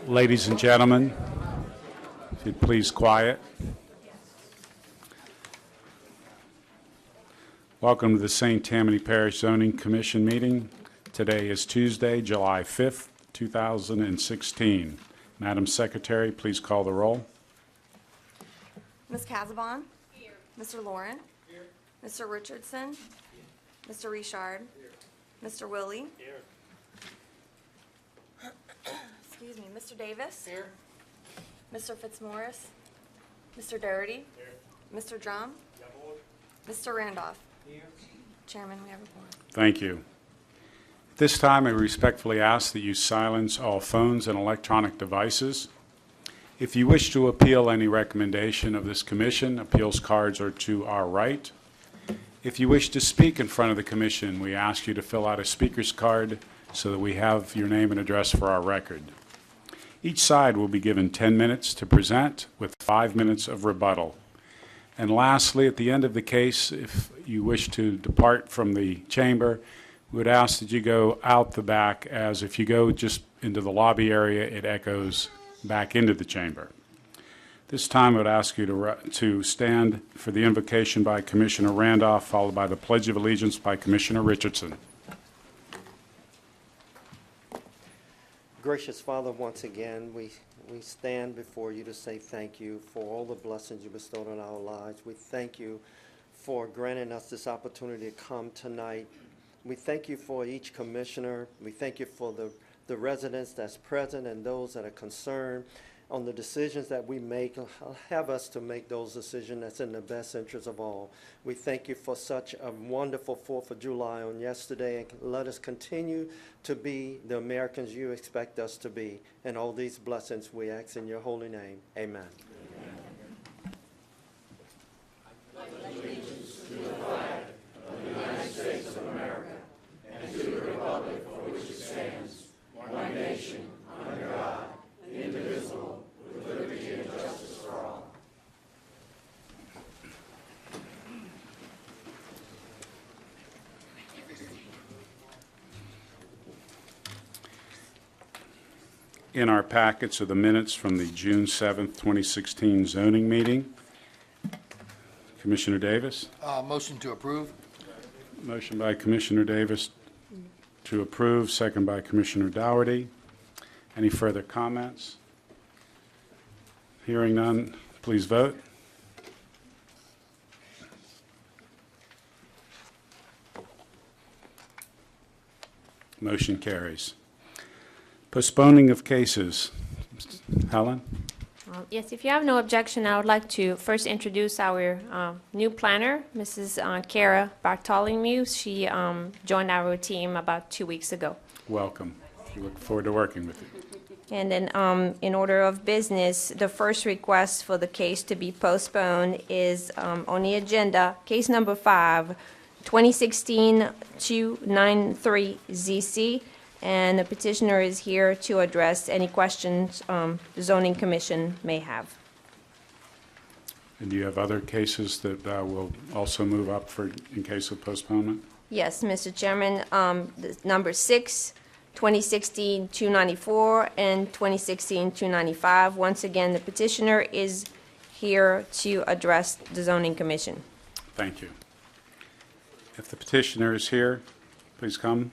Ladies and gentlemen, if you'd please quiet. Welcome to the St. Tammany Parish Zoning Commission meeting. Today is Tuesday, July 5th, 2016. Madam Secretary, please call the roll. Ms. Casabon? Here. Mr. Lauren? Here. Mr. Richardson? Here. Mr. Richard? Here. Mr. Willie? Here. Excuse me, Mr. Davis? Here. Mr. Fitzmaurice? Mr. Doherty? Here. Mr. Drum? Yeah, Mr. Randolph? Here. Chairman, we have a quorum. Thank you. At this time, I respectfully ask that you silence all phones and electronic devices. If you wish to appeal any recommendation of this commission, appeals cards are to our right. If you wish to speak in front of the commission, we ask you to fill out a speaker's card so that we have your name and address for our record. Each side will be given 10 minutes to present with 5 minutes of rebuttal. And lastly, at the end of the case, if you wish to depart from the chamber, we would ask that you go out the back, as if you go just into the lobby area, it echoes back into the chamber. This time I would ask you to stand for the invocation by Commissioner Randolph, followed by the Pledge of Allegiance by Commissioner Richardson. Gracious Father, once again, we stand before you to say thank you for all the blessings you bestowed on our lives. We thank you for granting us this opportunity to come tonight. We thank you for each commissioner. We thank you for the residents that's present and those that are concerned on the decisions that we make. Have us to make those decisions that's in the best interest of all. We thank you for such a wonderful 4th of July on yesterday, and let us continue to be the Americans you expect us to be. And all these blessings we ask in your holy name. Amen. In our packets are the minutes from the June 7th, 2016 zoning meeting. Commissioner Davis? Motion to approve. Motion by Commissioner Davis to approve, second by Commissioner Dougherty. Any further comments? Hearing none, please vote. Motion carries. Postponing of cases. Helen? Yes, if you have no objection, I would like to first introduce our new planner, Mrs. Kara Bartholomew. She joined our team about 2 weeks ago. Welcome. We look forward to working with you. And then in order of business, the first request for the case to be postponed is on the agenda, case number 5, 2016-293-ZC. And the petitioner is here to address any questions the Zoning Commission may have. And do you have other cases that will also move up in case of postponement? Yes, Mr. Chairman. Number 6, 2016-294, and 2016-295. Once again, the petitioner is here to address the Zoning Commission. Thank you. If the petitioner is here, please come.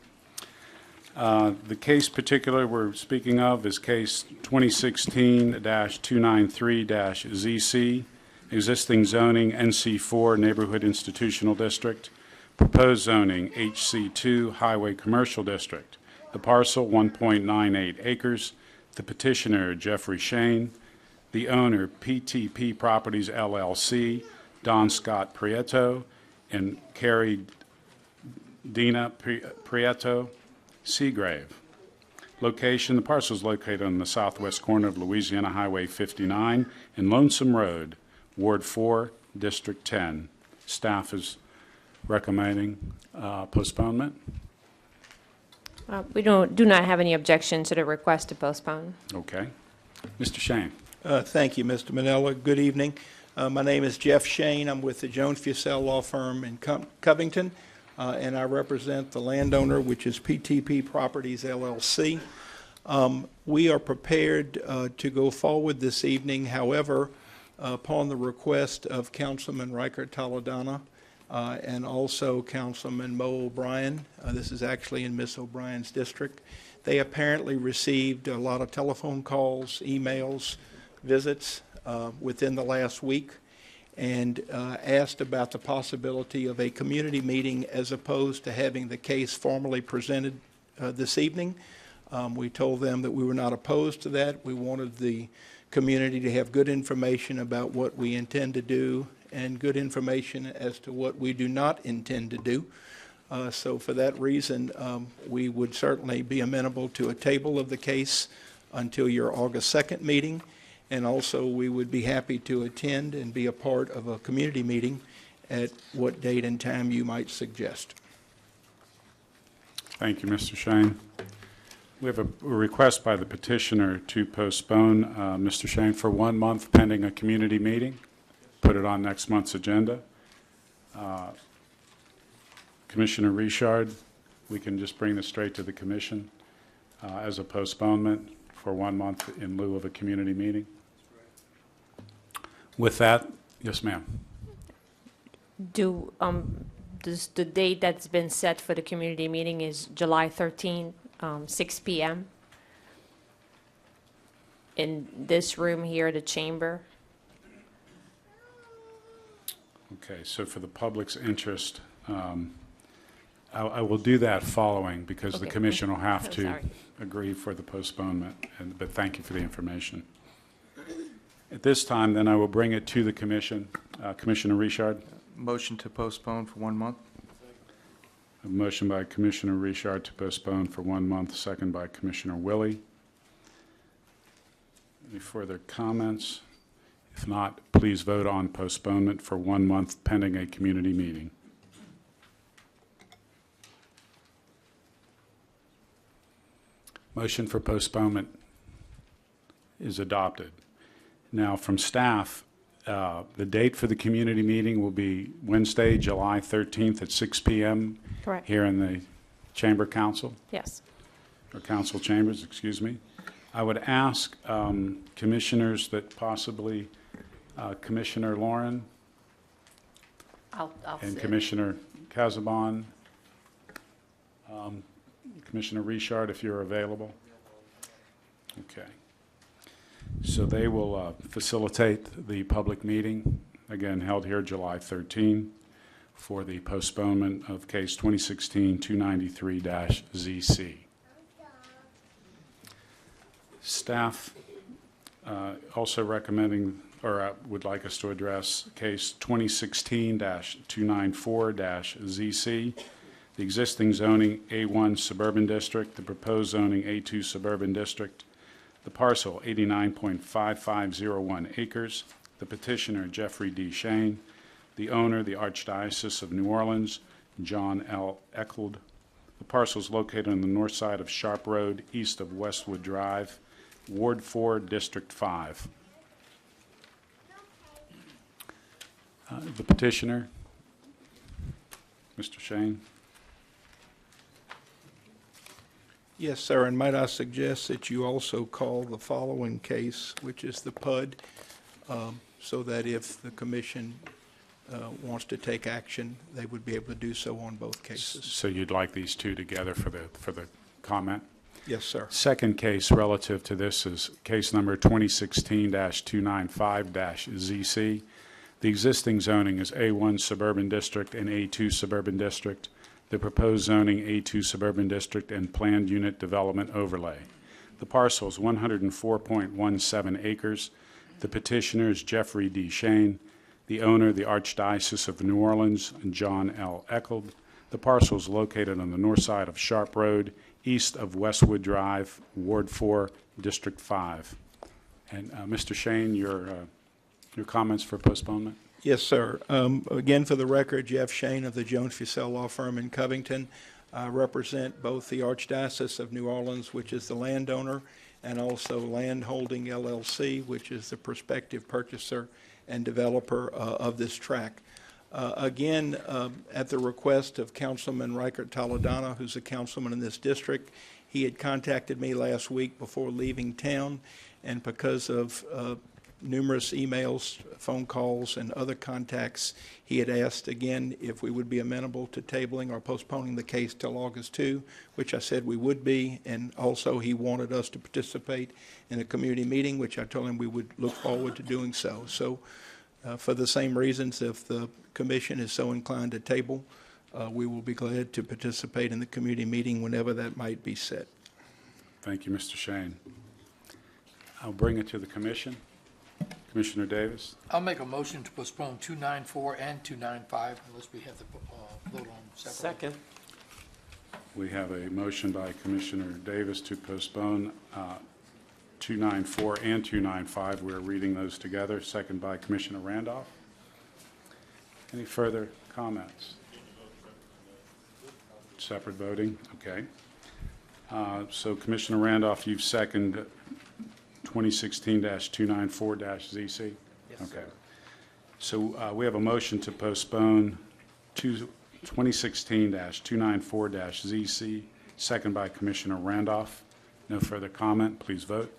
The case particular we're speaking of is case 2016-293-ZC, existing zoning NC4 Neighborhood Institutional District, proposed zoning HC2 Highway Commercial District. The parcel 1.98 acres. The petitioner Jeffrey Shane. The owner PTP Properties LLC, Don Scott Prieto and Carrie Dina Prieto. Seagrave. Location, the parcel is located on the southwest corner of Louisiana Highway 59 and Lonesome Road, Ward 4, District 10. Staff is recommending postponement. We do not have any objection to the request to postpone. Okay. Mr. Shane. Thank you, Mr. Manella. Good evening. My name is Jeff Shane. I'm with the Jones Fussell Law Firm in Covington. And I represent the landowner, which is PTP Properties LLC. We are prepared to go forward this evening. However, upon the request of Councilman Reichert Toledano and also Councilman Mo O'Brien, this is actually in Miss O'Brien's district, they apparently received a lot of telephone calls, emails, visits within the last week, and asked about the possibility of a community meeting as opposed to having the case formally presented this evening. We told them that we were not opposed to that. We wanted the community to have good information about what we intend to do and good information as to what we do not intend to do. So for that reason, we would certainly be amenable to a table of the case until your August 2nd meeting. And also, we would be happy to attend and be a part of a community meeting at what date and time you might suggest. Thank you, Mr. Shane. We have a request by the petitioner to postpone, Mr. Shane, for 1 month pending a community meeting. Put it on next month's agenda. Commissioner Richard, we can just bring this straight to the commission as a postponement for 1 month in lieu of a community meeting. With that, yes, ma'am. Does the date that's been set for the community meeting is July 13th, 6 p.m. in this room here, the chamber? Okay, so for the public's interest, I will do that following because the Okay. commission will have I'm to sorry. agree for the postponement, but thank you for the information. At this time, then, I will bring it to the commission. Commissioner Richard? Motion to postpone for 1 month? A motion by Commissioner Richard to postpone for 1 month, second by Commissioner Willie. Any further comments? If not, please vote on postponement for 1 month pending a community meeting. Motion for postponement is adopted. Now, from staff, the date for the community meeting will be Wednesday, July 13th at 6 p.m. Correct. here in the Chamber Council, Yes. or Council Chambers, excuse me. I would ask commissioners that possibly Commissioner Lauren I'll and sit. Commissioner Casabon, Commissioner Richard, if you're available. Okay. So they will facilitate the public meeting, again, held here July 13, for the postponement of case 2016-293-ZC. Staff also recommending, or would like us to address case 2016-294-ZC, the existing zoning A1 Suburban District, the proposed zoning A2 Suburban District, the parcel 89.5501 acres, the petitioner Jeffrey D. Shane, the owner the Archdiocese of New Orleans, John L. Echold. The parcel is located on the north side of Sharp Road, east of Westwood Drive, Ward 4, District 5. The petitioner, Mr. Shane. Yes, sir, and might I suggest that you also call the following case, which is the PUD, so that if the commission wants to take action, they would be able to do so on both cases. So you'd like these two together for the comment? Yes, sir. Second case relative to this is case number 2016-295-ZC. The existing zoning is A1 Suburban District and A2 Suburban District. The proposed zoning A2 Suburban District and Planned Unit Development Overlay. The parcel is 104.17 acres. The petitioner is Jeffrey D. Shane. The owner, the Archdiocese of New Orleans, John L. Echold. The parcel is located on the north side of Sharp Road, east of Westwood Drive, Ward 4, District 5. And Mr. Shane, your comments for postponement? Yes, sir. Again, for the record, Jeff Shane of the Jones Fussell Law Firm in Covington. I represent both the Archdiocese of New Orleans, which is the landowner, and also Land Holding LLC, which is the prospective purchaser and developer of this tract. Again, at the request of Councilman Reichert Toledano, who's a councilman in this district, He had contacted me last week before leaving town, and because of numerous emails, phone calls, and other contacts, he had asked again if we would be amenable to tabling or postponing the case till August 2, which I said we would be, and also he wanted us to participate in a community meeting, which I told him we would look forward to doing so. So for the same reasons, if the commission is so inclined to table, we will be glad to participate in the community meeting whenever that might be set. Thank you, Mr. Shane. I'll bring it to the commission. Commissioner Davis? I'll make a motion to postpone 294 and 295 unless we have to vote on separately. Second. We have a motion by Commissioner Davis to postpone 294 and 295. We're reading those together. Second by Commissioner Randolph. Any further comments? Separate voting? Okay. So Commissioner Randolph, you've seconded 2016-294-ZC? Yes, Okay. sir. So we have a motion to postpone 2016-294-ZC, second by Commissioner Randolph. No further comment. Please vote.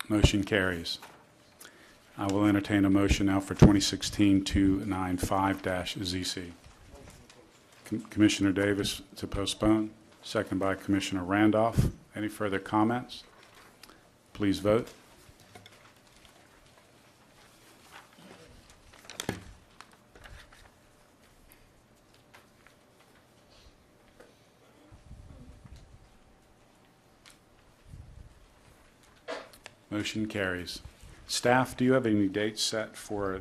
Motion carries. I will entertain a motion now for 2016-295-ZC. Commissioner Davis to postpone, second by Commissioner Randolph. Any further comments? Please vote. Motion carries. Staff, do you have any dates set for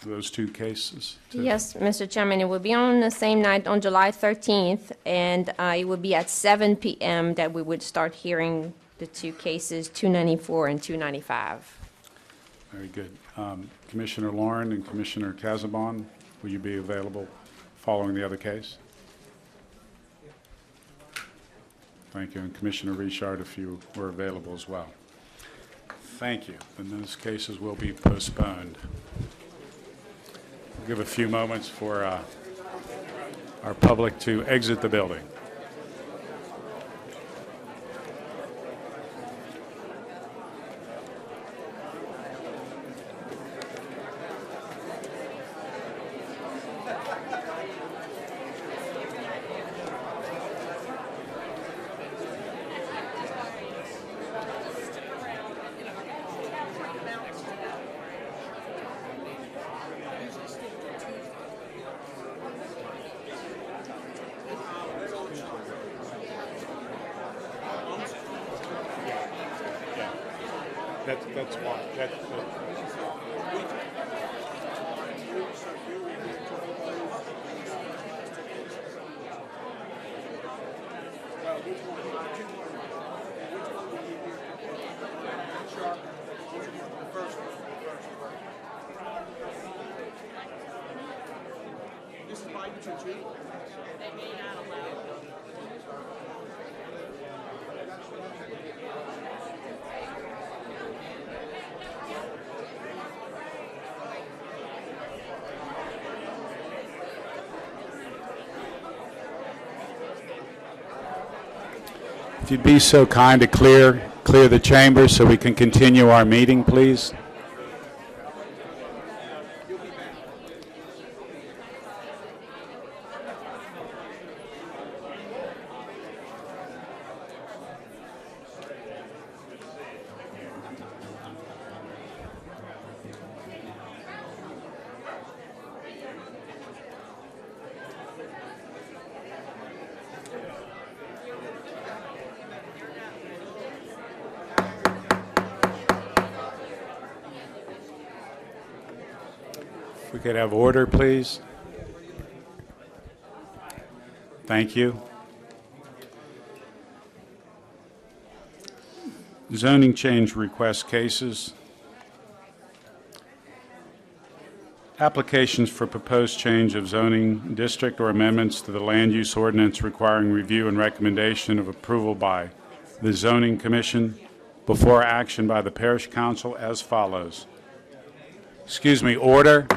those two cases? Yes, Mr. Chairman, it will be on the same night, on July 13th, and it will be at 7 p.m. that we would start hearing the two cases, 294 and 295. Very good. Commissioner Lauren and Commissioner Casabon, will you be available following the other case? Thank you. And Commissioner Richard, if you were available as well. Thank you. And those cases will be postponed. We'll give a few moments for our public to exit the building. That's why. If you'd be so kind to clear the chamber so we can continue our meeting, please. If we could have order, please. Thank you. Zoning change request cases. Applications for proposed change of zoning district or amendments to the land use ordinance requiring review and recommendation of approval by the Zoning Commission, before action by the Parish Council as follows. Excuse me, order.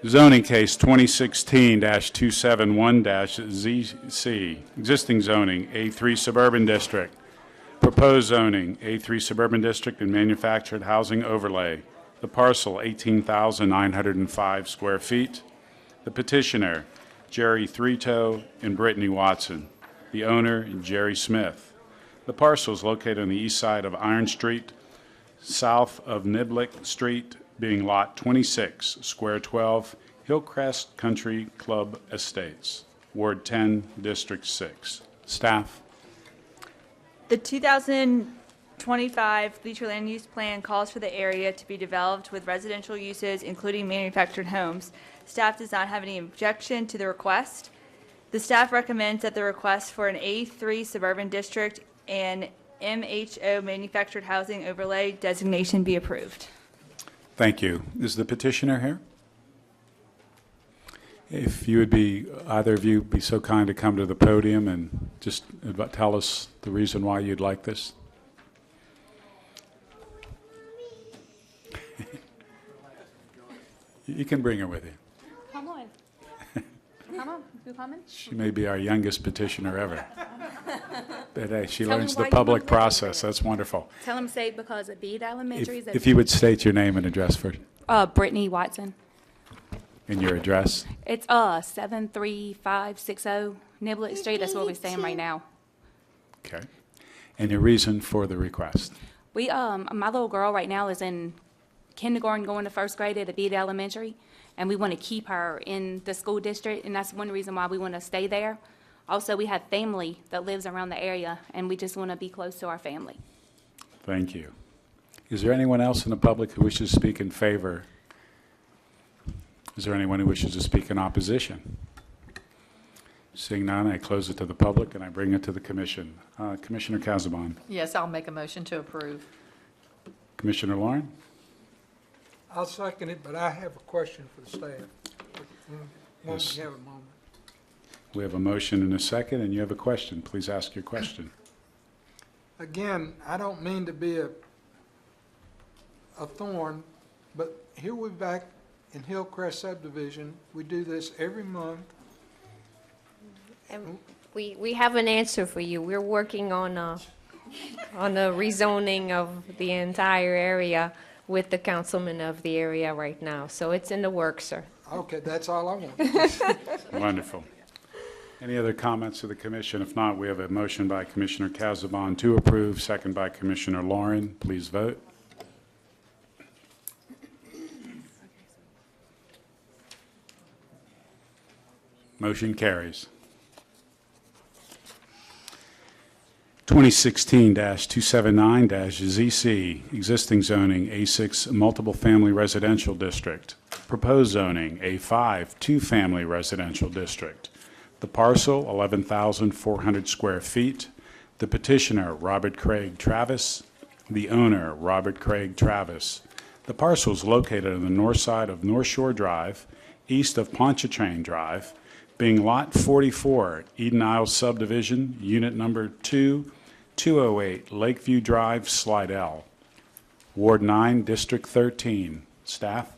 Zoning case 2016-271-ZC, existing zoning, A3 Suburban District. Proposed zoning, A3 Suburban District and Manufactured Housing Overlay. The parcel, 18,905 square feet. The petitioner, Jerry Threetoe and Brittany Watson. The owner, Jerry Smith. The parcel is located on the east side of Iron Street, south of Niblick Street, being Lot 26, Square 12, Hillcrest Country Club Estates, Ward 10, District 6. Staff? The 2025 future land use plan calls for the area to be developed with residential uses, including manufactured homes. Staff does not have any objection to the request. The staff recommends that the request for an A3 suburban district and MHO manufactured housing overlay designation be approved. Thank you. Is the petitioner here? If you would be, either of you, be so kind to come to the podium and just tell us the reason why you'd like this. You can bring her with you. Come on. Come on, you coming? She may be our youngest petitioner ever. But hey, she Tell me learns why the you public want that. process. That's wonderful. Tell them say because of Bede Elementary. If you would state your name and address first, Brittany Watson. and your address. It's 73560 Niblick Street. That's where we're staying right now. Okay. And your reason for the request. We my little girl right now is in kindergarten going to first grade at Bede Elementary, and we want to keep her in the school district, and that's one reason why we want to stay there. Also, we have family that lives around the area, and we just want to be close to our family. Thank you. Is there anyone else in the public who wishes to speak in favor? Is there anyone who wishes to speak in opposition? Seeing none, I close it to the public and I bring it to the commission. Commissioner Casabon. Yes, I'll make a motion to approve. Commissioner Lauren? I'll second it, but I have a question for the staff. When Yes. we have a moment. We have a motion and a second, and you have a question. Please ask your question. Again, I don't mean to be a thorn, but here we're back in Hillcrest subdivision. We do this every month. And we have an answer for you. We're working on a rezoning of the entire area with the councilman of the area right now. So it's in the works, sir. Okay, that's all I want. Wonderful. Any other comments of the commission? If not, we have a motion by Commissioner Casabon to approve, second by Commissioner Lauren. Please vote. Motion carries. 2016-279-ZC, existing zoning, A6 multiple family residential district. Proposed zoning, A5 two-family residential district. The parcel, 11,400 square feet. The petitioner, Robert Craig Travis. The owner, Robert Craig Travis. The parcel is located on the north side of North Shore Drive, east of Pontchartrain Drive, being Lot 44, Eden Isles Subdivision, Unit Number 2, 208, Lakeview Drive, Slidell. Ward 9, District 13. Staff?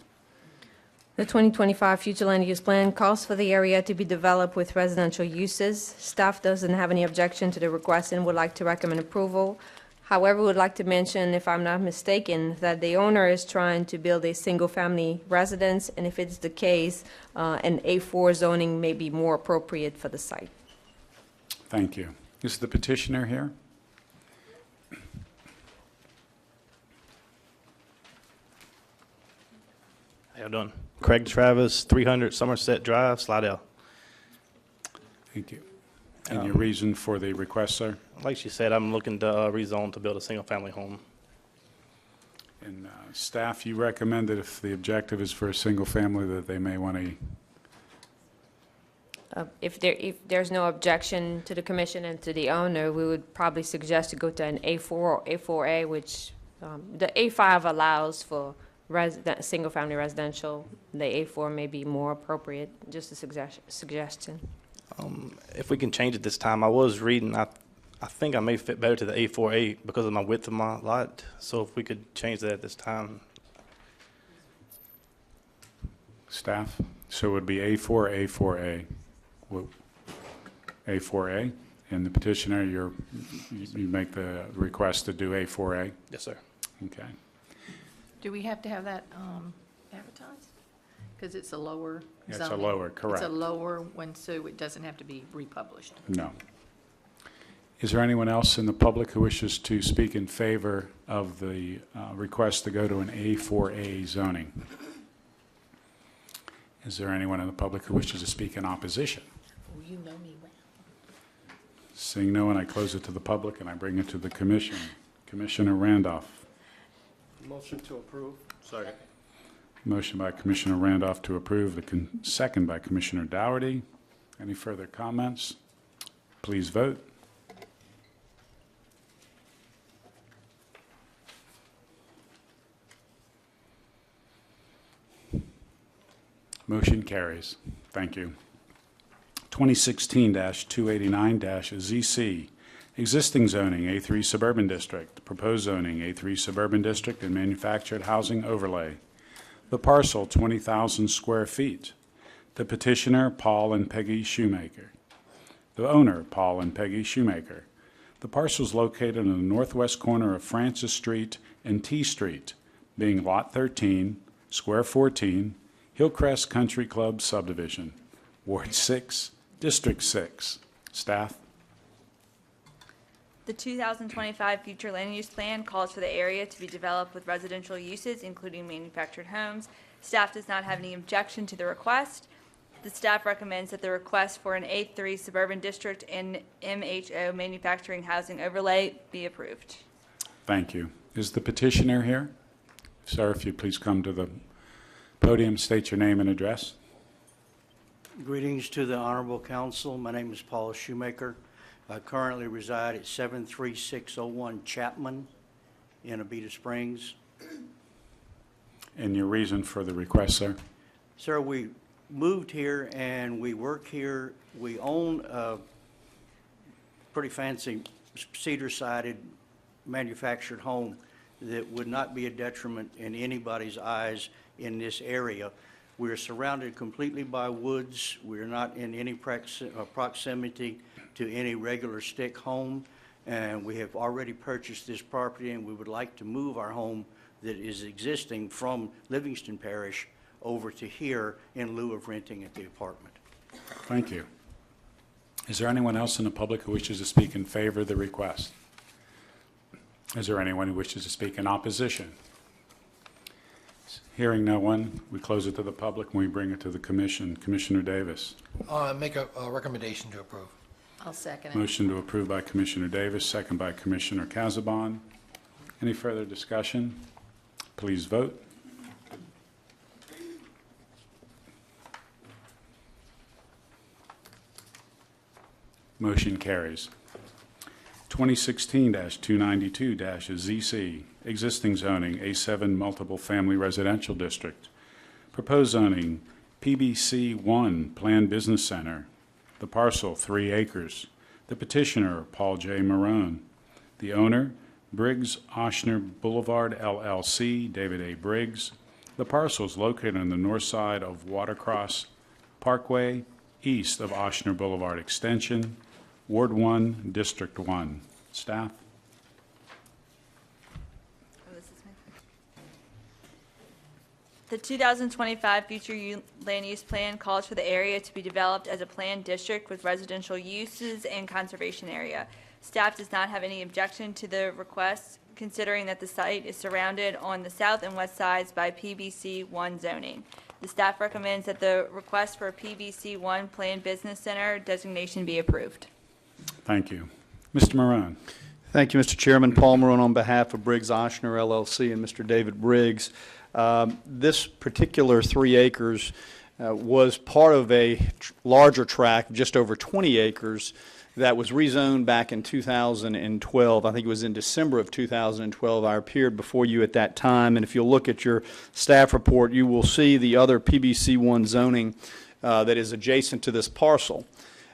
The 2025 future land use plan calls for the area to be developed with residential uses. Staff doesn't have any objection to the request and would like to recommend approval. However, would like to mention, if I'm not mistaken, that the owner is trying to build a single-family residence, and if it's the case, an A4 zoning may be more appropriate for the site. Thank you. Is the petitioner here? How you doing? Craig Travis, 300 Somerset Drive, Slidell. Thank you. And your reason for the request, sir? Like she said, I'm looking to rezone to build a single-family home. And staff, you recommend that if the objective is for a single family, that they may want to... If there's no objection to the commission and to the owner, we would probably suggest to go to an A4 or A4A, which the A5 allows for single-family residential. The A4 may be more appropriate, just a suggestion. If we can change it this time, I was reading, I think I may fit better to the A4A because of my width of my lot. So if we could change that at this time. Staff? So it would be A4, A4A. A4A, and the petitioner, you make the request to do A4A? Yes, sir. Okay. Do we have to have that advertised? Because it's a lower It's a zoning. lower, correct. It's a lower one, so it doesn't have to be republished. No. Is there anyone else in the public who wishes to speak in favor of the request to go to an A4A zoning? Is there anyone in the public who wishes to speak in opposition? Oh, you know me well. Seeing no one, I close it to the public and I bring it to the commission. Commissioner Randolph. Motion to approve. Sorry. Motion by Commissioner Randolph to approve, second by Commissioner Dougherty. Any further comments? Please vote. Motion carries. Thank you. 2016-289-ZC, existing zoning, A3 Suburban District, proposed zoning, A3 Suburban District and manufactured housing overlay. The parcel, 20,000 square feet. The petitioner, Paul and Peggy Shoemaker. The owner, Paul and Peggy Shoemaker. The parcel is located in the northwest corner of Francis Street and T Street, being Lot 13, Square 14, Hillcrest Country Club subdivision, Ward 6, District 6. Staff? The 2025 future land use plan calls for the area to be developed with residential uses, including manufactured homes. Staff does not have any objection to the request. The staff recommends that the request for an A3 suburban district and MHO manufacturing housing overlay be approved. Thank you. Is the petitioner here? Sir, if you please come to the podium, state your name and address. Greetings to the Honorable Council. My name is Paul Shoemaker. I currently reside at 73601 Chapman in Abita Springs. And your reason for the request, sir? Sir, we moved here and we work here. We own a pretty fancy cedar-sided manufactured home that would not be a detriment in anybody's eyes in this area. We're surrounded completely by woods. We're not in any proximity to any regular stick home, and we have already purchased this property, and we would like to move our home that is existing from Livingston Parish over to here in lieu of renting at the apartment. Thank you. Is there anyone else in the public who wishes to speak in favor of the request? Is there anyone who wishes to speak in opposition? Hearing no one, we close it to the public and we bring it to the commission. Commissioner Davis. Make a recommendation to approve. I'll second it. Motion to approve by Commissioner Davis, second by Commissioner Casabon. Any further discussion? Please vote. Motion carries. 2016-292-ZC, existing zoning, A7 Multiple Family Residential District. Proposed zoning, PBC1 Planned Business Center. The parcel, 3 acres. The petitioner, Paul J. Marone. The owner, Briggs Oshner Boulevard LLC, David A. Briggs. The parcel is located on the north side of Watercross Parkway, east of Oshner Boulevard Extension, Ward 1, District 1. Staff? The 2025 future land use plan calls for the area to be developed as a planned district with residential uses and conservation area. Staff does not have any objection to the request, considering that the site is surrounded on the south and west sides by PBC1 zoning. The staff recommends that the request for a PBC1 Planned Business Center designation be approved. Thank you. Mr. Marone. Thank you, Mr. Chairman. Paul Marone on behalf of Briggs Oshner LLC and Mr. David Briggs. This particular 3 acres was part of a larger tract, just over 20 acres, that was rezoned back in 2012. I think it was in December of 2012. I appeared before you at that time, and if you'll look at your staff report, you will see the other PBC1 zoning that is adjacent to this parcel.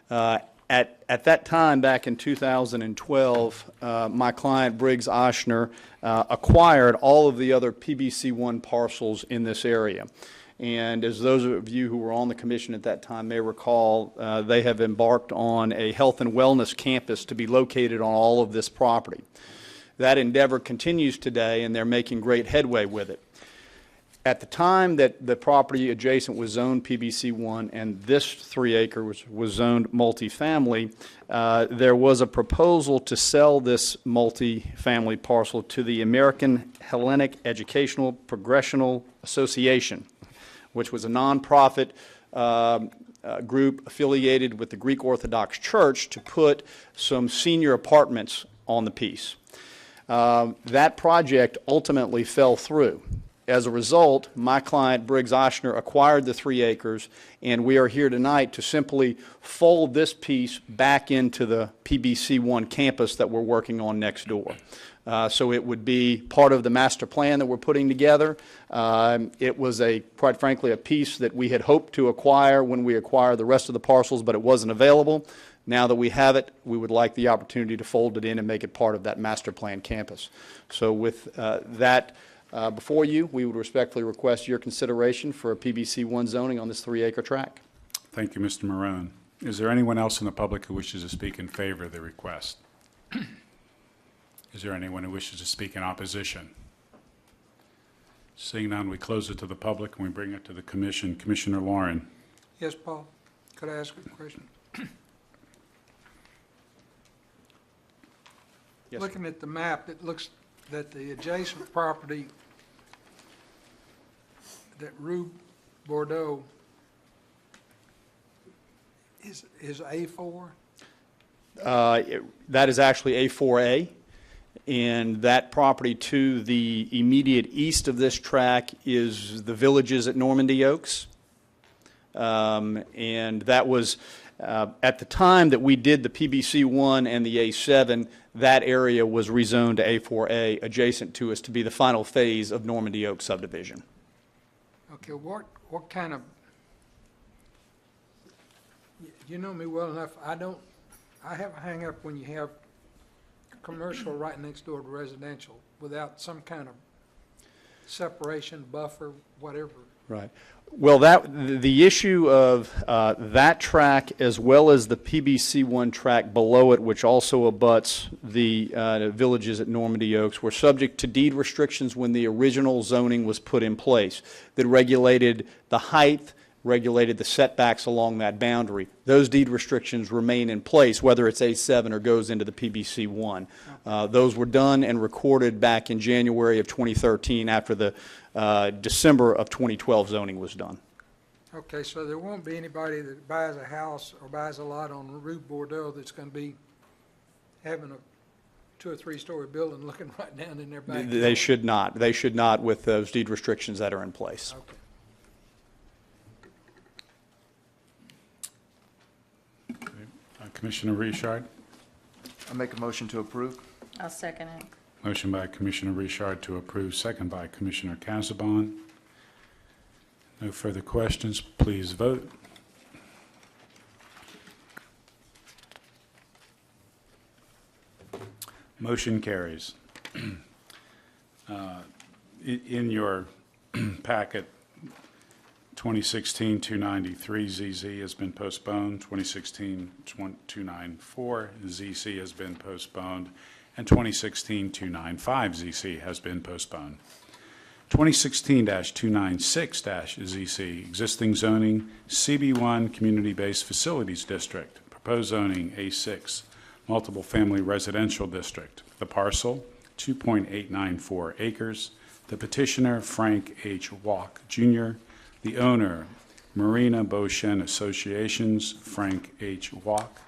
At that time, back in 2012, my client Briggs Oshner acquired all of the other PBC1 parcels in this area. And as those of you who were on the commission at that time may recall, they have embarked on a health and wellness campus to be located on all of this property. That endeavor continues today, and they're making great headway with it. At the time that the property adjacent was zoned PBC1 and this 3-acre was zoned multifamily, there was a proposal to sell this multifamily parcel to the American Hellenic Educational Progressional Association, which was a nonprofit group affiliated with the Greek Orthodox Church to put some senior apartments on the piece. That project ultimately fell through. As a result, my client, Briggs Oshner, acquired the 3 acres, and we are here tonight to simply fold this piece back into the PBC1 campus that we're working on next door. So it would be part of the master plan that we're putting together. It was, quite frankly, a piece that we had hoped to acquire when we acquired the rest of the parcels, but it wasn't available. Now that we have it, we would like the opportunity to fold it in and make it part of that master plan campus. So with that before you, we would respectfully request your consideration for a PBC1 zoning on this 3-acre tract. Thank you, Mr. Marone. Is there anyone else in the public who wishes to speak in favor of the request? Is there anyone who wishes to speak in opposition? Seeing none, we close it to the public and we bring it to the commission. Commissioner Lauren. Yes, Paul. Could I ask a question? Yes. Looking at the map, it looks that the adjacent property, that Rue Bordeaux, is A4? That is actually A4A, and that property to the immediate east of this tract is the villages at Normandy Oaks. And that was, at the time that we did the PBC1 and the A7, that area was rezoned to A4A, adjacent to us to be the final phase of Normandy Oaks subdivision. Okay, what kind of, you know me well enough, I have a hang up when you have commercial right next door to residential without some kind of separation, buffer, whatever. Right. Well, the issue of that track as well as the PBC1 track below it, which also abuts the villages at Normandy Oaks, were subject to deed restrictions when the original zoning was put in place that regulated the height, regulated the setbacks along that boundary. Those deed restrictions remain in place, whether it's A7 or goes into the PBC1. Those were done and recorded back in January of 2013 after the December of 2012 zoning was done. Okay, so there won't be anybody that buys a house or buys a lot on Rue Bordeaux that's going to be having a 2 or 3 story building looking right down in their backyard? They should not. They should not with those deed restrictions that are in place. Okay. Commissioner Richard. I make a motion to approve. I'll second it. Motion by Commissioner Richard to approve, second by Commissioner Casabon. No further questions. Please vote. Motion carries. In your packet, 2016-293 ZZ has been postponed, 2016-294 ZC has been postponed, and 2016-295 ZC has been postponed. 2016-296-ZC, existing zoning, CB1 Community-Based Facilities District, proposed zoning A6, Multiple Family Residential District. The parcel, 2.894 acres. The petitioner, Frank H. Walk, Jr., the owner, Marina Beauchene Associations, Frank H. Walk.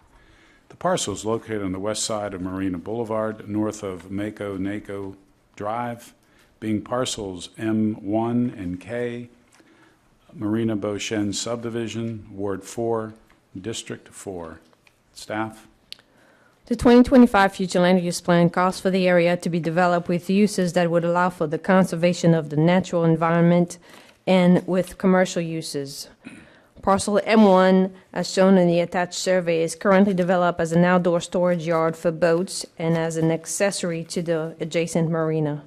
The parcel is located on the west side of Marina Boulevard, north of Mako-Nako Drive, being parcels M1 and K, Marina Beauchene Subdivision, Ward 4, District 4. Staff? The 2025 future land use plan calls for the area to be developed with uses that would allow for the conservation of the natural environment and with commercial uses. Parcel M1, as shown in the attached survey, is currently developed as an outdoor storage yard for boats and as an accessory to the adjacent marina.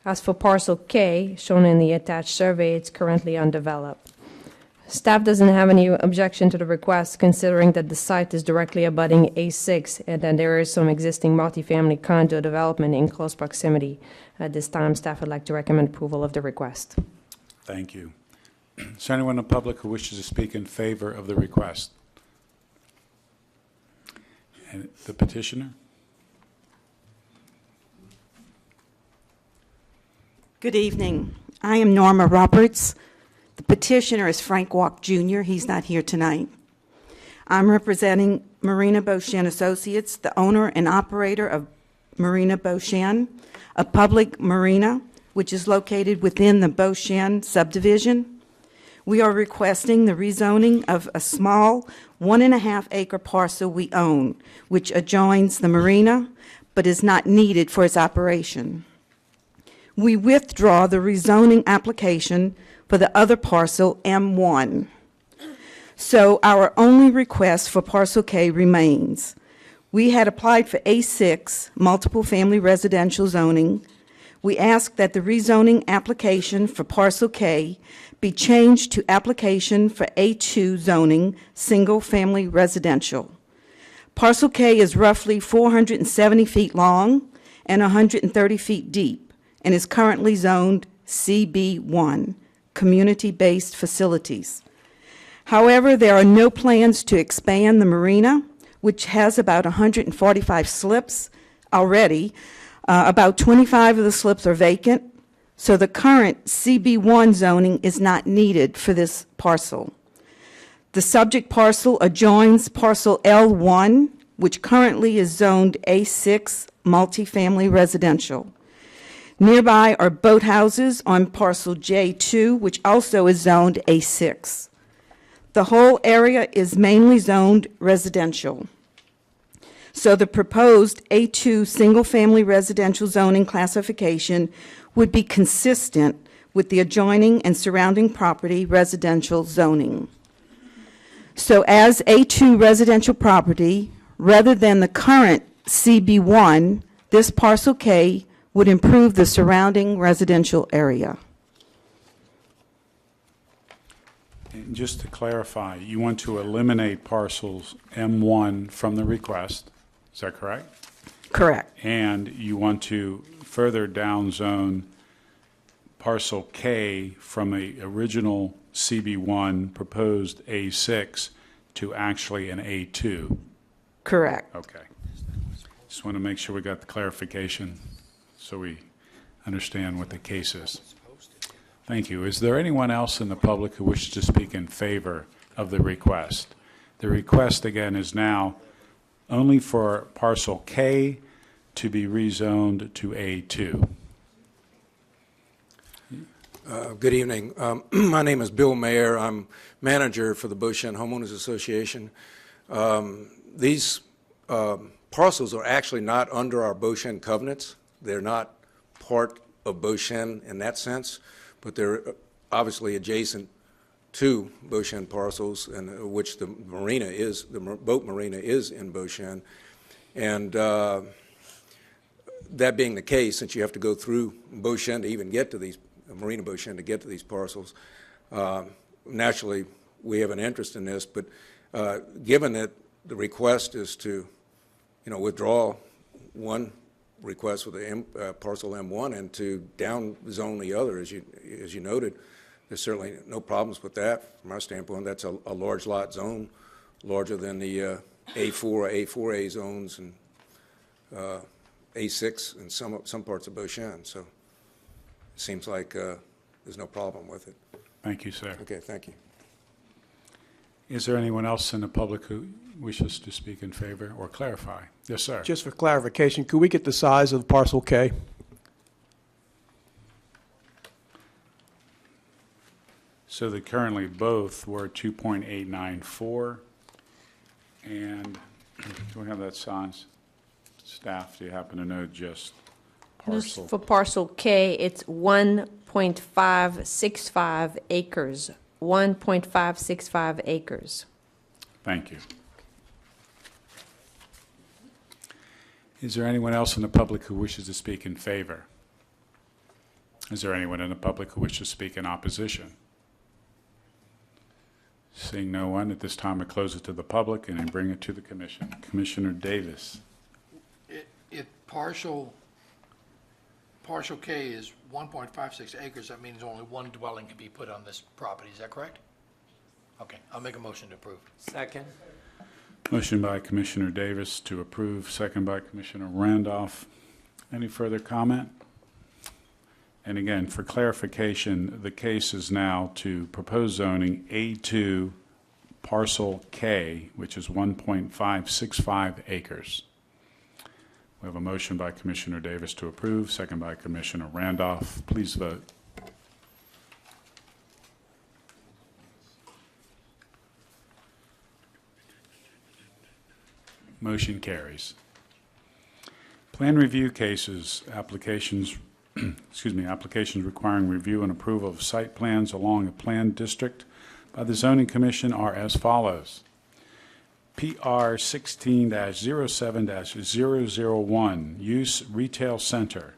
As for Parcel K, shown in the attached survey, it's currently undeveloped. Staff doesn't have any objection to the request, considering that the site is directly abutting A6 and that there is some existing multifamily condo development in close proximity. At this time, staff would like to recommend approval of the request. Thank you. Is there anyone in the public who wishes to speak in favor of the request? And the petitioner? Good evening. I am Norma Roberts. The petitioner is Frank Walk Jr. He's not here tonight. I'm representing Marina Beauchene Associates, the owner and operator of Marina Beauchene, a public marina which is located within the Beauchene subdivision. We are requesting the rezoning of a small 1.5 acre parcel we own, which adjoins the marina, but is not needed for its operation. We withdraw the rezoning application for the other parcel, M1. So our only request for Parcel K remains. We had applied for A6, multiple family residential zoning. We ask that the rezoning application for Parcel K be changed to application for A2 zoning, single family residential. Parcel K is roughly 470 feet long and 130 feet deep and is currently zoned CB1, community-based facilities. However, there are no plans to expand the marina, which has about 145 slips already. About 25 of the slips are vacant, so the current CB1 zoning is not needed for this parcel. The subject parcel adjoins parcel L1, which currently is zoned A6 multifamily residential. Nearby are boathouses on parcel J2, which also is zoned A6. The whole area is mainly zoned residential. So the proposed A2 single-family residential zoning classification would be consistent with the adjoining and surrounding property residential zoning. So as A2 residential property, rather than the current CB1, this Parcel K would improve the surrounding residential area. And just to clarify, you want to eliminate parcels M1 from the request, is that correct? Correct. And you want to further downzone Parcel K from a original CB1 proposed A6 to actually an A2? Correct. Okay. Just want to make sure we got the clarification so we understand what the case is. Thank you. Is there anyone else in the public who wishes to speak in favor of the request? The request, again, is now only for Parcel K to be rezoned to A2. Good evening. My name is Bill Mayer. I'm manager for the Beauchene Homeowners Association. These parcels are actually not under our Beauchene covenants. They're not part of Beauchene in that sense, but they're obviously adjacent to Beauchene parcels, and which the marina is, the boat marina is in Beauchene. And that being the case, since you have to go through Beauchene to even get to these, Marina Beauchene to get to these parcels, naturally we have an interest in this, but given that the request is to, withdraw one request with the parcel M1 and to downzone the other, as you noted, there's certainly no problems with that. From our standpoint, that's a large lot zone, larger than the A4, A4A zones and A6 and some parts of Beauchene. So it seems like there's no problem with it. Thank you, sir. Okay, thank you. Is there anyone else in the public who wishes to speak in favor or clarify? Yes, sir. Just for clarification, could we get the size of Parcel K? So that currently both were 2.894, and do we have that size? Staff, do you happen to know just parcel? For Parcel K, it's 1.565 acres 1.565 acres. Thank you. Is there anyone else in the public who wishes to speak in favor? Is there anyone in the public who wishes to speak in opposition? Seeing no one, at this time I close it to the public and I bring it to the commission. Commissioner Davis. If partial K is 1.56 acres, that means only one dwelling can be put on this property, is that correct? Okay, I'll make a motion to approve. Second. Motion by Commissioner Davis to approve, second by Commissioner Randolph. Any further comment? And again, for clarification, the case is now to propose zoning A2 parcel K, which is 1.565 acres. We have a motion by Commissioner Davis to approve, second by Commissioner Randolph. Please vote. Motion carries. Plan review cases, applications requiring review and approval of site plans along a planned district by the Zoning Commission are as follows. PR 16-07-001, Use Retail Center,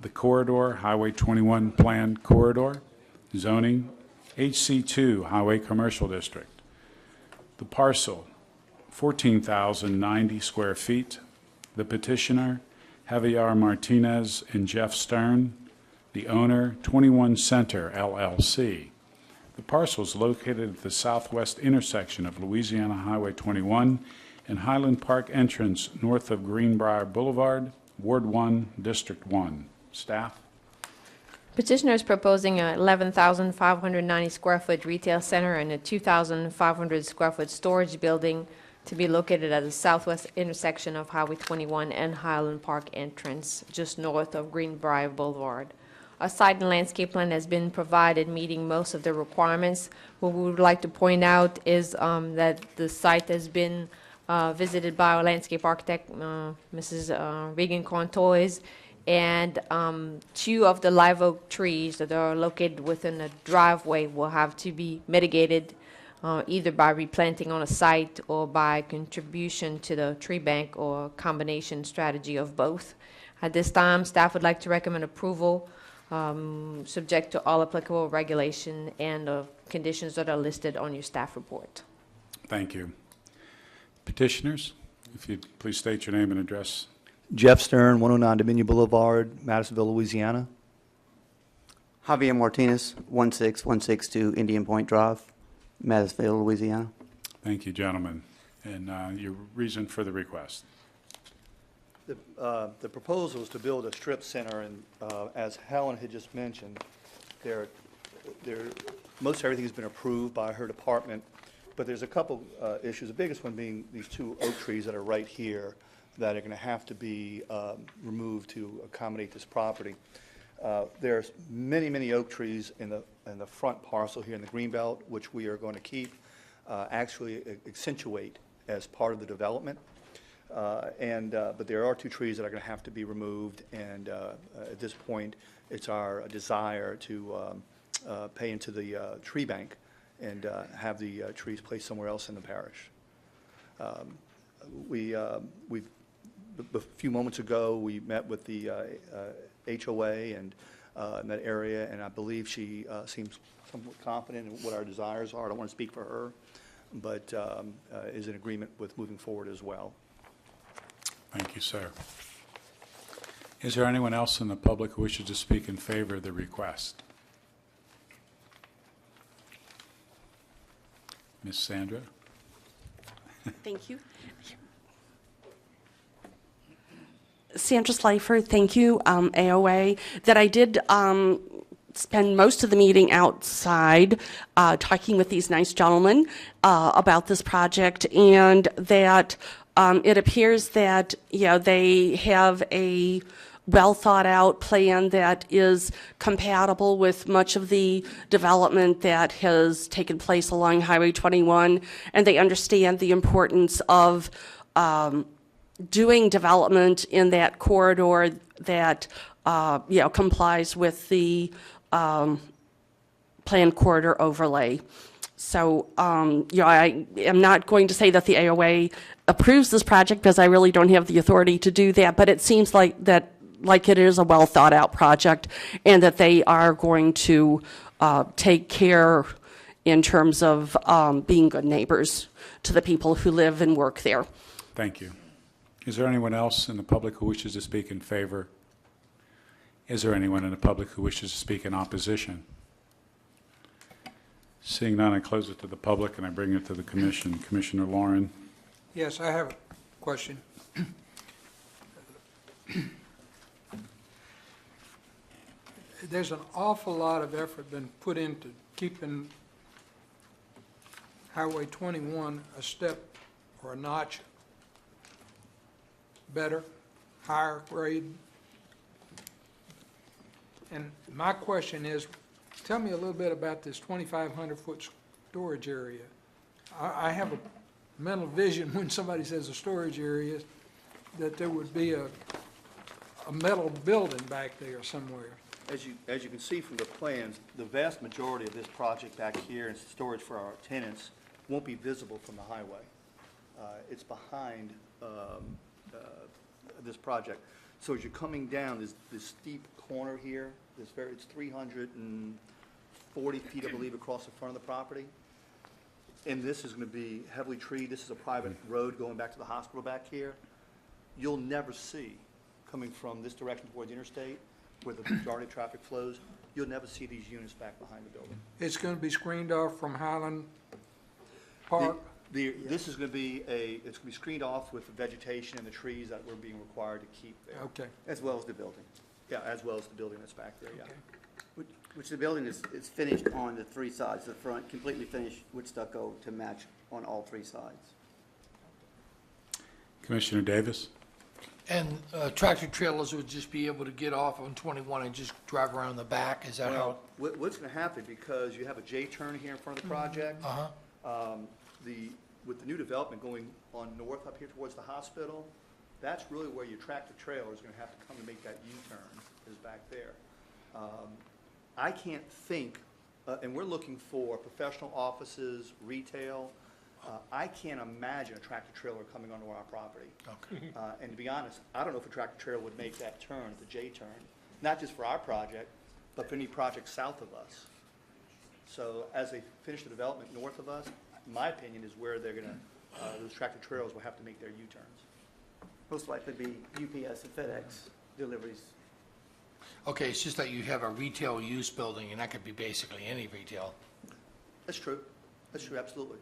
the Corridor, Highway 21 Planned Corridor, Zoning, HC2, Highway Commercial District. The parcel, 14,090 square feet. The petitioner, Javier Martinez and Jeff Stern. The owner, 21 Center, LLC. The parcel is located at the southwest intersection of Louisiana Highway 21 and Highland Park entrance north of Greenbrier Boulevard, Ward 1, District 1. Staff? Petitioner is proposing a 11,590 square foot retail center and a 2,500 square foot storage building to be located at the southwest intersection of Highway 21 and Highland Park entrance, just north of Greenbrier Boulevard. A site and landscape plan has been provided, meeting most of the requirements. What we would like to point out is that the site has been visited by our landscape architect, Mrs. Regan Contois, and 2 of the live oak trees that are located within the driveway will have to be mitigated either by replanting on a site or by contribution to the tree bank or combination strategy of both. At this time, staff would like to recommend approval subject to all applicable regulation and conditions that are listed on your staff report. Thank you. Petitioners, if you'd please state your name and address. Jeff Stern, 109 Dominion Boulevard, Madisonville, Louisiana. Javier Martinez, 16162 Indian Point Drive, Madisonville, Louisiana. Thank you, gentlemen. And your reason for the request? The proposal is to build a strip center, and as Helen had just mentioned, most everything has been approved by her department, but there's a couple issues. The biggest one being these 2 oak trees that are right here that are going to have to be removed to accommodate this property. There's many, many oak trees in the front parcel here in the greenbelt, which we are going to keep, actually accentuate as part of the development. But there are 2 trees that are going to have to be removed, and at this point, it's our desire to pay into the tree bank and have the trees placed somewhere else in the parish. A few moments ago, we met with the HOA and in that area, and I believe she seems somewhat confident in what our desires are. I don't want to speak for her, but is in agreement with moving forward as well. Thank you, sir. Is there anyone else in the public who wishes to speak in favor of the request? Ms. Sandra? Thank you. Sandra Slifer, thank you, AOA, that I did spend most of the meeting outside talking with these nice gentlemen about this project, and that it appears that they have a well-thought-out plan that is compatible with much of the development that has taken place along Highway 21, and they understand the importance of doing development in that corridor that complies with the planned corridor overlay. So, I am not going to say that the AOA approves this project because I really don't have the authority to do that, but it seems like it is a well thought out project and that they are going to take care in terms of being good neighbors to the people who live and work there. Thank you. Is there anyone else in the public who wishes to speak in favor? Is there anyone in the public who wishes to speak in opposition? Seeing none, I close it to the public and I bring it to the commission. Commissioner Lauren. Yes, I have a question. There's an awful lot of effort been put into keeping Highway 21 a step or a notch better, higher grade. And my question is, tell me a little bit about this 2,500-foot storage area. I have a mental vision when somebody says a storage area that there would be a metal building back there somewhere. As you can see from the plans, the vast majority of this project back here and storage for our tenants won't be visible from the highway. It's behind this project. So as you're coming down, this steep corner here, it's 340 feet, I believe, across the front of the property. And this is going to be heavily treed. This is a private road going back to the hospital back here. You'll never see, coming from this direction towards the interstate, where the majority of traffic flows, you'll never see these units back behind the building. It's going to be screened off from Highland Park? This is going to be it's going to be screened off with the vegetation and the trees that we're being required to keep there. Okay. As well as the building. Yeah, as well as the building that's back there, yeah. Which the building is finished on the three sides, the front completely finished with stucco to match on all three sides. Commissioner Davis. And tractor trailers would just be able to get off on 21 and just drive around the back? Is that how? What's going to happen, because you have a J-turn here in front of the project, with the new development going on north up here towards the hospital, that's really where your tractor trailer is going to have to come to make that U-turn, is back there. I can't think, and we're looking for professional offices, retail. I can't imagine a tractor trailer coming onto our property. Okay. And to be honest, I don't know if a tractor trailer would make that turn, the J-turn, not just for our project, but for any project south of us. So as they finish the development north of us, my opinion is where they're going to, those tractor trailers will have to make their U-turns. Most likely be UPS and FedEx deliveries. Okay, it's just that you have a retail use building, and that could be basically any retail. That's true. That's true, absolutely.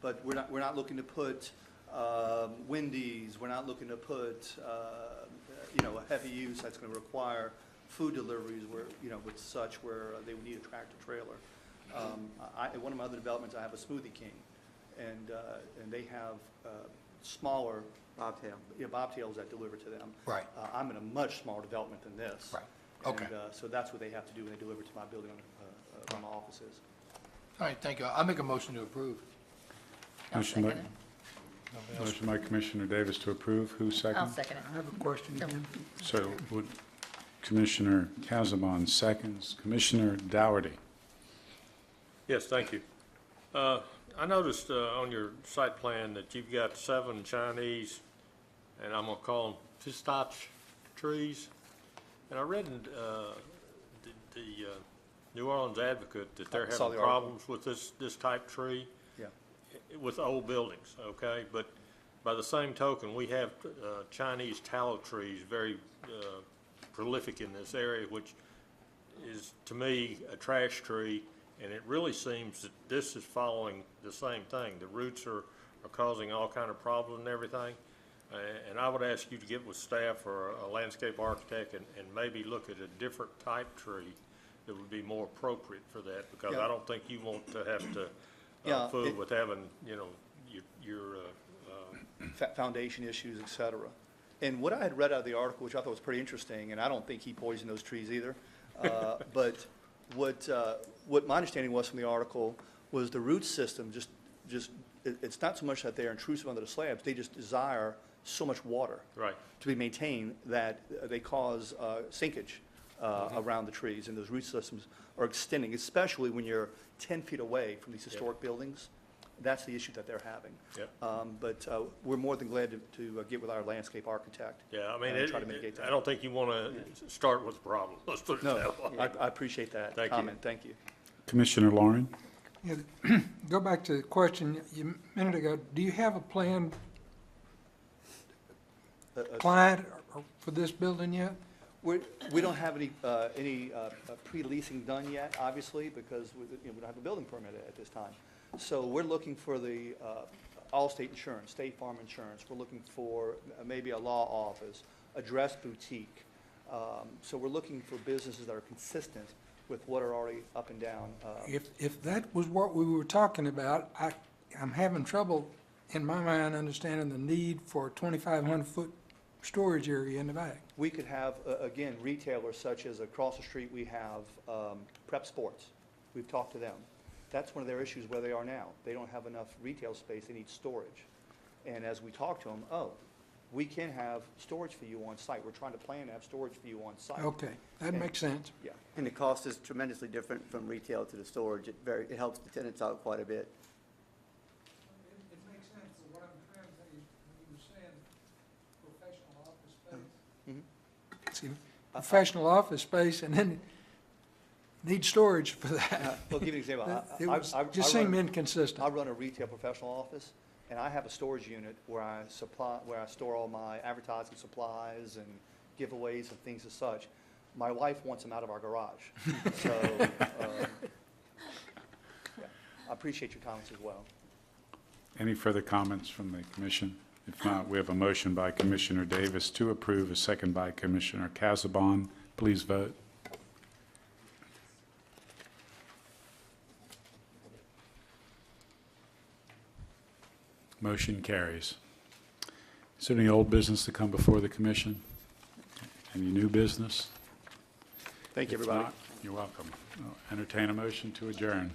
But we're not looking to put Wendy's. We're not looking to put a heavy use that's going to require food deliveries where with such where they would need a tractor trailer. In one of my other developments, I have a Smoothie King, and they have smaller bobtails that deliver to them. Right. I'm in a much smaller development than this. Right. Okay. And, so that's what they have to do when they deliver to my building on my offices. All right, thank you. I'll make a motion to approve. Motion by Commissioner Davis to approve. Who second? I'll second it. I have a question again. So would Commissioner Kazabon seconds. Commissioner Dougherty. Yes, thank you. I noticed on your site plan that you've got 7 Chinese, and I'm going to call them pistache trees. And I read in the New Orleans Advocate that they're having problems with this type tree. Yeah. With old buildings, okay? But by the same token, we have Chinese tallow trees very prolific in this area, which is, to me, a trash tree. And it really seems that this is following the same thing. The roots are causing all kind of problems and everything. And I would ask you to get with staff or a landscape architect and maybe look at a different type tree that would be more appropriate for that, because I don't think you want to have to fool with having, your foundation issues, et cetera. And what I had read out of the article, which I thought was pretty interesting, and I don't think he poisoned those trees either, but what my understanding was from the article was the root system it's not so much that they're intrusive under the slabs, they just desire so much water to be maintained that they cause sinkage around the trees, and those root systems are extending, especially when you're 10 feet away from these historic buildings. That's the issue that they're having. But we're more than glad to get with our landscape architect. Yeah, I mean, and try to mitigate that. I don't think you want to start with the problem. Let's put it No, that way. I appreciate that Thank you. comment. Thank you. Commissioner Lauren? Yeah, go back to the question a minute ago. Do you have a plan, client for this building yet? We don't have any pre-leasing done yet, obviously, because we don't have a building permit at this time. So we're looking for the Allstate insurance, State Farm insurance. We're looking for maybe a law office, a dress boutique. So we're looking for businesses that are consistent with what are already up and down. If that was what we were talking about, I'm having trouble in my mind understanding the need for a 2,500-foot storage area in the back. We could have, again, retailers such as across the street, we have Prep Sports. We've talked to them. That's one of their issues where they are now. They don't have enough retail space. They need storage. And as we talk to them, we can have storage for you on site. We're trying to plan to have storage for you on site. Okay, that makes sense. Yeah. And the cost is tremendously different from retail to the storage. It helps the tenants out quite a bit. It makes sense, but what I'm trying to say is, when you were saying professional office space, professional office space, and then need storage for that. Well, give you an example. It just seemed inconsistent. I run a retail professional office, and I have a storage unit where I store all my advertising supplies and giveaways and things as such. My wife wants them out of our garage. So, I appreciate your comments as well. Any further comments from the commission? If not, we have a motion by Commissioner Davis to approve, a second by Commissioner Casabon. Please vote. Motion carries. Is there any old business to come before the commission? Any new business? Thank you, If everybody. not, you're welcome. I'll entertain a motion to adjourn.